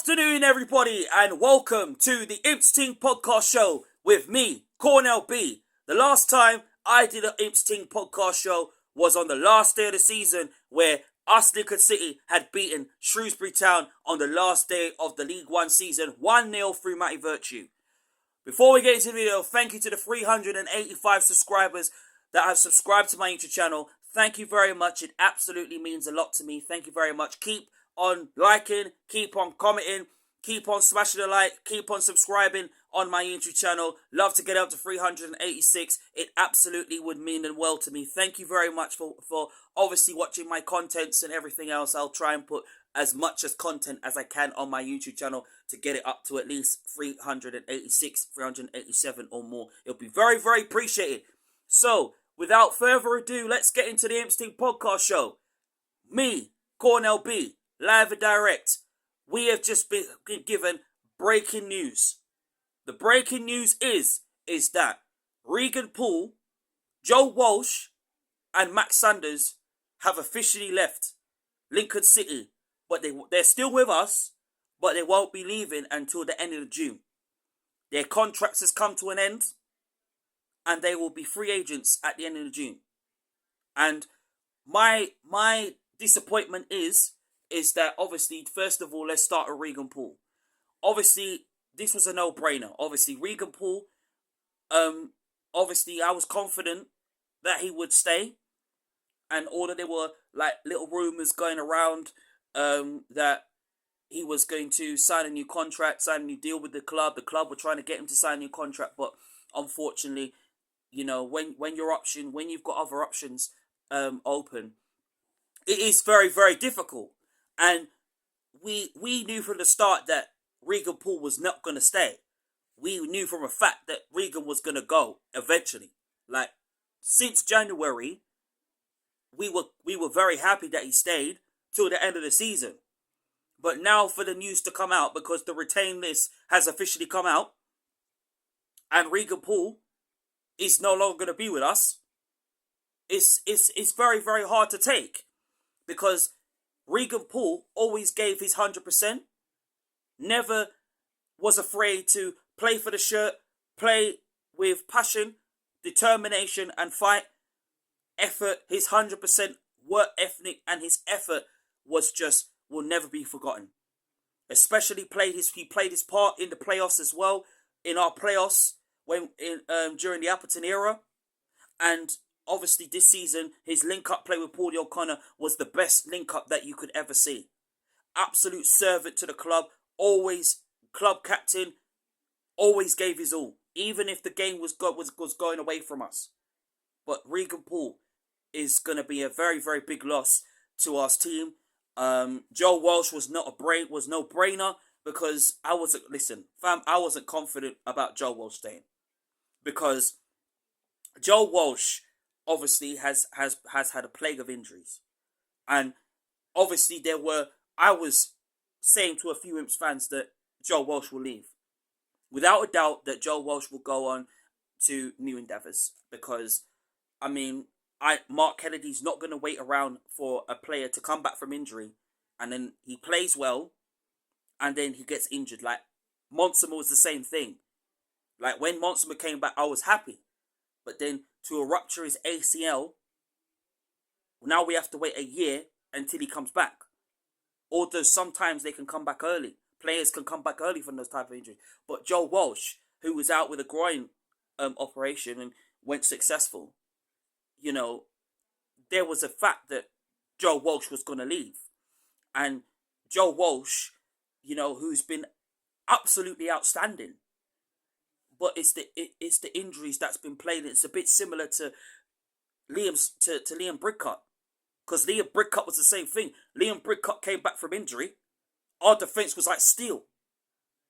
afternoon, everybody, and welcome to the Imps Ting podcast show with me, Cornell B. The last time I did an Imps Ting podcast show was on the last day of the season, where us Lincoln City had beaten Shrewsbury Town on the last day of the League One season, 1-0 through Matty Virtue. Before we get into the video, thank you to the 385 subscribers that have subscribed to my YouTube channel. Thank you very much. It absolutely means a lot to me. Thank you very much. Keep on liking, keep on commenting, keep on smashing the like, keep on subscribing on my YouTube channel. Love to get up to 386. It absolutely would mean well to me. Thank you very much for obviously watching my contents and everything else. I'll try and put as much as content as I can on my YouTube channel to get it up to at least 386, 387 or more. It'll be very, very appreciated. So, without further ado, let's get into the Imps Ting podcast show. Me, Cornell B, live and direct. We have just been given breaking news. The breaking news is that Regan Poole, Joe Walsh, and Max Sanders have officially left Lincoln City. But they're still with us, but they won't be leaving until the end of June. Their contracts has come to an end, and they will be free agents at the end of June. And my disappointment is that obviously, first of all, let's start with Regan Poole. Obviously, this was a no-brainer. Obviously, Regan Poole, obviously, I was confident that he would stay. And although there were like little rumours going around that he was going to sign a new contract, sign a new deal with the club were trying to get him to sign a new contract, but unfortunately, you know, when you've got other options open, it is very, very difficult. And we knew from the start that Regan Poole was not going to stay. We knew from a fact that Regan was going to go eventually. Like, since January, we were very happy that he stayed till the end of the season. But now for the news to come out, because the retained list has officially come out, and Regan Poole is no longer going to be with us, it's very, very hard to take. Because Regan Poole always gave his 100%, never was afraid to play for the shirt, play with passion, determination and fight, effort. His 100% work ethic and his effort will never be forgotten. Especially he played his part in the playoffs as well, in our playoffs during the Appleton era. And obviously this season, his link-up play with Paul O'Connor was the best link-up that you could ever see. Absolute servant to the club, always club captain, always gave his all, even if the game was going away from us. But Regan Poole is going to be a very, very big loss to our team. Joe Walsh was no brainer, because I wasn't confident about Joe Walsh staying, because Joe Walsh obviously has had a plague of injuries. And obviously I was saying to a few Imps fans that Joe Walsh will leave. Without a doubt that Joe Walsh will go on to new endeavours. Because, I mean, Mark Kennedy's not going to wait around for a player to come back from injury and then he plays well and then he gets injured. Like, Monsima was the same thing. Like, when Monsima came back, I was happy. But then to rupture his ACL, now we have to wait a year until he comes back. Although sometimes they can come back early. Players can come back early from those type of injuries. But Joe Walsh, who was out with a groin operation and went successful, you know, there was a fact that Joe Walsh was going to leave. And Joe Walsh, you know, who's been absolutely outstanding. But it's the injuries that's been played. It's a bit similar to Liam Bridcut. Because Liam Bridcut was the same thing. Liam Bridcut came back from injury. Our defence was like steel.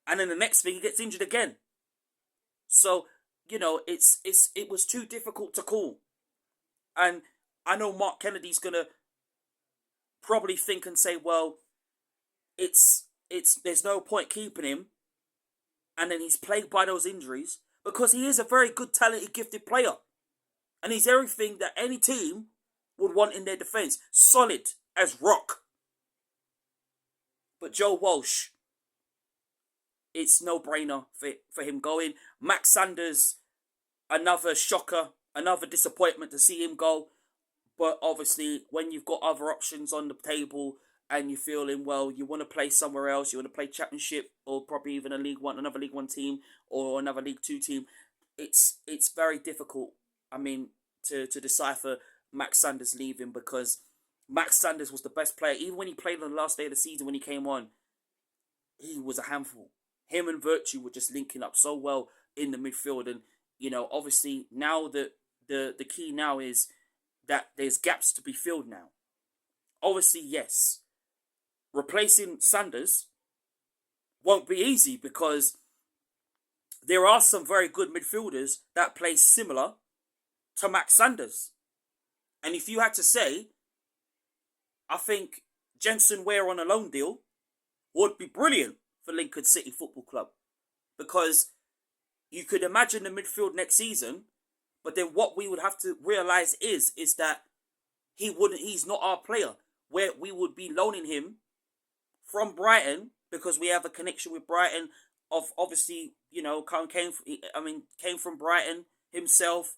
And then the next thing, he gets injured again. So, you know, it was too difficult to call. And I know Mark Kennedy's going to probably think and say, well, there's no point keeping him. And then he's plagued by those injuries, because he is a very good, talented, gifted player. And he's everything that any team would want in their defence. Solid as rock. But Joe Walsh, it's no brainer for him going. Max Sanders, another shocker, another disappointment to see him go. But obviously, when you've got other options on the table and you're feeling, well, you want to play somewhere else, you want to play Championship or probably even another League One team or another League Two team, it's very difficult. I mean, to decipher Max Sanders leaving, because Max Sanders was the best player. Even when he played on the last day of the season, when he came on, he was a handful. Him and Virtue were just linking up so well in the midfield, and obviously now the key now is that there's gaps to be filled now. Obviously, yes, replacing Sanders won't be easy because there are some very good midfielders that play similar to Max Sanders. And if you had to say, I think Jensen Ware on a loan deal would be brilliant for Lincoln City Football Club, because you could imagine the midfield next season, but then what we would have to realise is that he's not our player, where we would be loaning him from Brighton because we have a connection with Brighton. Obviously, came from Brighton himself,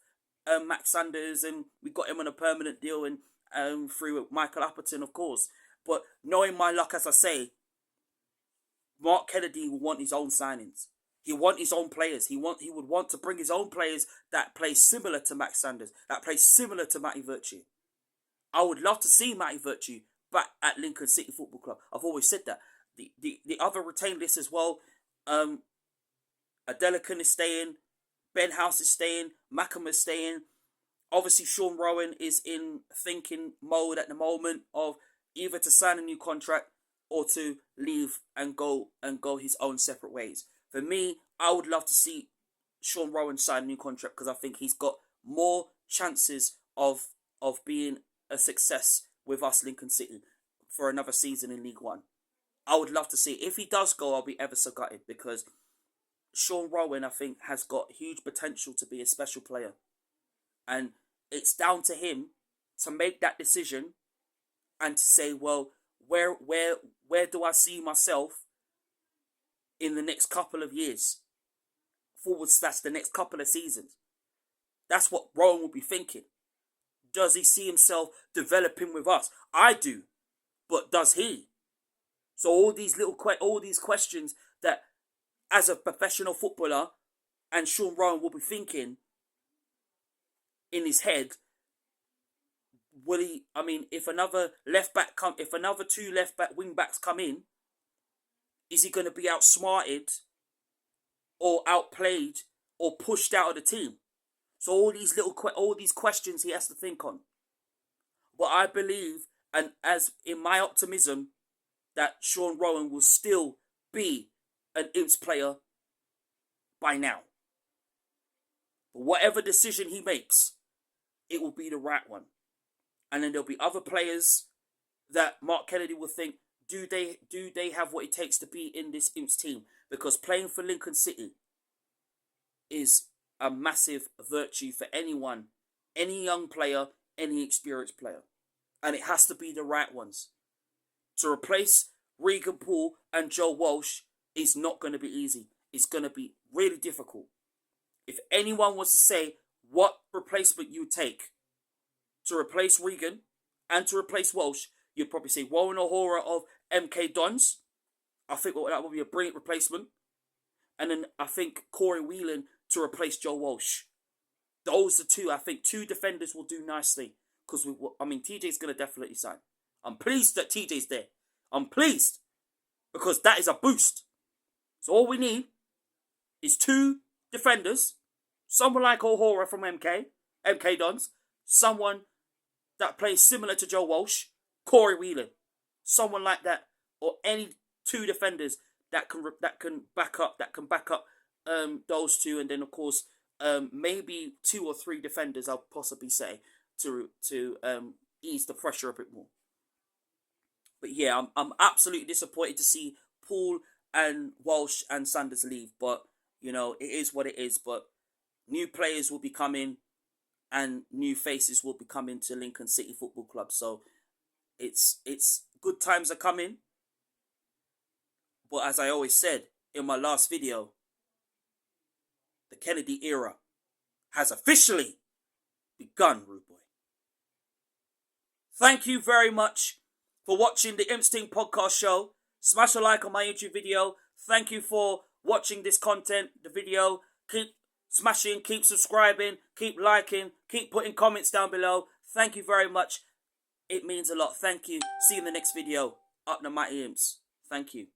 Max Sanders, and we got him on a permanent deal and through Michael Appleton, of course. But knowing my luck, as I say, Mark Kennedy will want his own signings. He want his own players. He would want to bring his own players that play similar to Max Sanders, that play similar to Matty Virtue. I would love to see Matty Virtue back at Lincoln City Football Club. I've always said that. The other retained list as well. Adelican is staying. Ben House is staying. Mackham is staying. Obviously, Sean Roughan is in thinking mode at the moment of either to sign a new contract or to leave and go his own separate ways. For me, I would love to see Sean Roughan sign a new contract because I think he's got more chances of being a success with us, Lincoln City, for another season in League One. I would love to see it. If he does go, I'll be ever so gutted because Sean Roughan, I think, has got huge potential to be a special player. And it's down to him to make that decision and to say, well, where do I see myself in the next couple of years? / the next couple of seasons. That's what Rowan will be thinking. Does he see himself developing with us? I do. But does he? So all these questions that as a professional footballer and Sean Rowan will be thinking in his head, will he, if another two wing backs come in, is he going to be outsmarted or outplayed or pushed out of the team? So all these questions he has to think on. But I believe, and as in my optimism, that Sean Rowan will still be an Imps player by now. But whatever decision he makes, it will be the right one. And then there'll be other players that Mark Kennedy will think, do they have what it takes to be in this Imps team? Because playing for Lincoln City is a massive virtue for anyone, any young player, any experienced player. And it has to be the right ones. To replace Regan Poole and Joe Walsh is not going to be easy. It's going to be really difficult. If anyone wants to say what replacement you take to replace Regan and to replace Walsh, you'd probably say Warren O'Hara of MK Dons. I think that would be a brilliant replacement. And then I think Corey Whelan to replace Joe Walsh. Those are two. I think two defenders will do nicely. Because, TJ's going to definitely sign. I'm pleased that TJ's there. I'm pleased. Because that is a boost. So all we need is two defenders. Someone like O'Hara from MK Dons. Someone that plays similar to Joe Walsh. Corey Whelan. Someone like that. Or any two defenders that can back up those two. And then, of course, maybe 2 or 3 defenders, I'll possibly say, to ease the pressure a bit more. But yeah, I'm absolutely disappointed to see Poole and Walsh and Sanders leave. But, it is what it is. But new players will be coming and new faces will be coming to Lincoln City Football Club. So it's good times are coming. But as I always said, in my last video, the Kennedy era has officially begun, rude boy. Thank you very much for watching the Imps Ting podcast show. Smash a like on my YouTube video. Thank you for watching this content, the video. Keep smashing, keep subscribing, keep liking, keep putting comments down below. Thank you very much. It means a lot. Thank you. See you in the next video. Up the mighty Imps. Thank you.